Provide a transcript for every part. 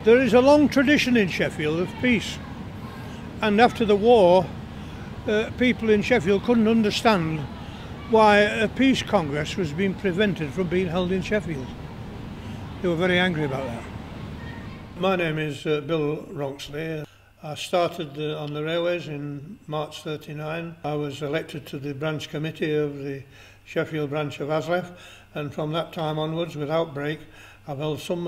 There is a long tradition in Sheffield of peace, and after the war people in Sheffield couldn't understand why a peace congress was being prevented from being held in Sheffield. They were very angry about that. My name is Bill Ronksley. I started on the railways in March '39. I was elected to the branch committee of the Sheffield branch of ASLEF, and from that time onwards, without break, I've held some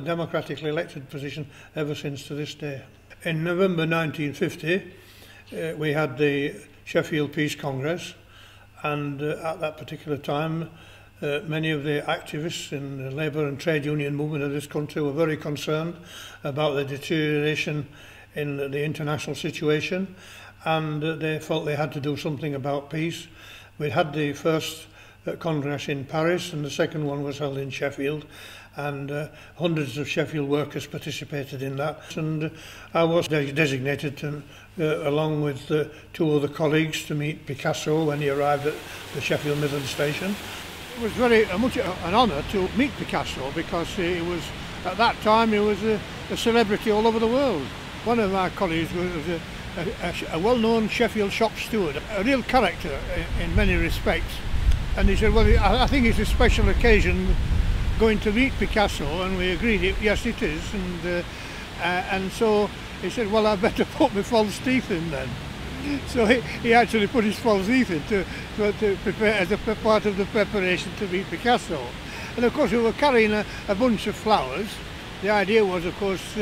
democratically elected position ever since to this day. In November 1950, we had the Sheffield Peace Congress, and at that particular time, many of the activists in the labour and trade union movement of this country were very concerned about the deterioration in the international situation, and they felt they had to do something about peace. We had the first Congress in Paris, and the second one was held in Sheffield, and hundreds of Sheffield workers participated in that, and I was designated to, along with two other colleagues, to meet Picasso when he arrived at the Sheffield Midland station. It was very much an honour to meet Picasso, because he was, at that time, he was a celebrity all over the world. One of my colleagues was a well-known Sheffield shop steward, a real character in many respects. And he said, well, I think it's a special occasion going to meet Picasso, and we agreed, yes it is, and so he said, well, I better put my false teeth in then. So he actually put his false teeth in to prepare as a part of the preparation to meet Picasso. And of course we were carrying a bunch of flowers. The idea was, of course,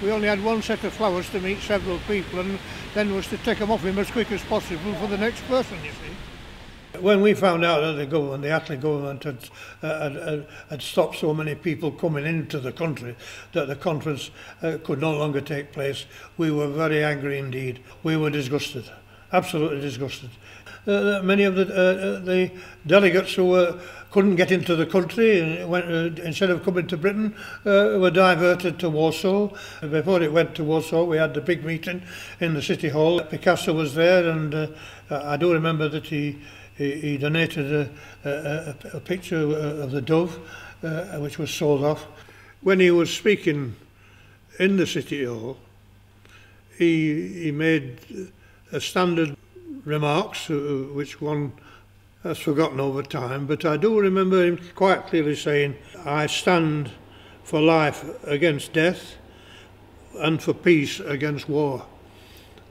we only had one set of flowers to meet several people, and then was to take them off him as quick as possible for the next person, you see. When we found out that the Attlee government had stopped so many people coming into the country that the conference could no longer take place, we were very angry indeed. We were disgusted, absolutely disgusted. Many of the delegates who couldn't get into the country, and instead of coming to Britain, were diverted to Warsaw. Before it went to Warsaw, we had the big meeting in the City Hall. Picasso was there, and I do remember that he donated a picture of the dove, which was sold off. When he was speaking in the City Hall, he made standard remarks, which one has forgotten over time, but I do remember him quite clearly saying, I stand for life against death and for peace against war.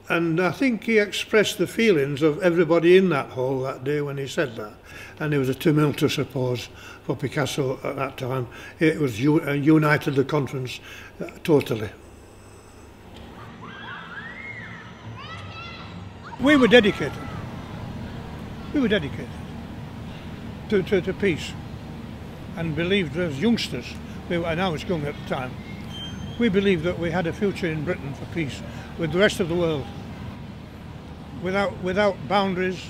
And I think he expressed the feelings of everybody in that hall that day when he said that. And there was a tumultuous applause for Picasso at that time. It was united the conference totally. We were dedicated. We were dedicated to peace, and believed as youngsters, and I was young at the time, we believed that we had a future in Britain for peace with the rest of the world. Without boundaries,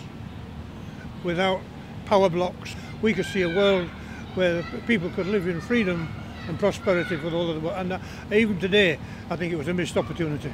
without power blocks, we could see a world where people could live in freedom and prosperity for all of the world. And even today, I think it was a missed opportunity.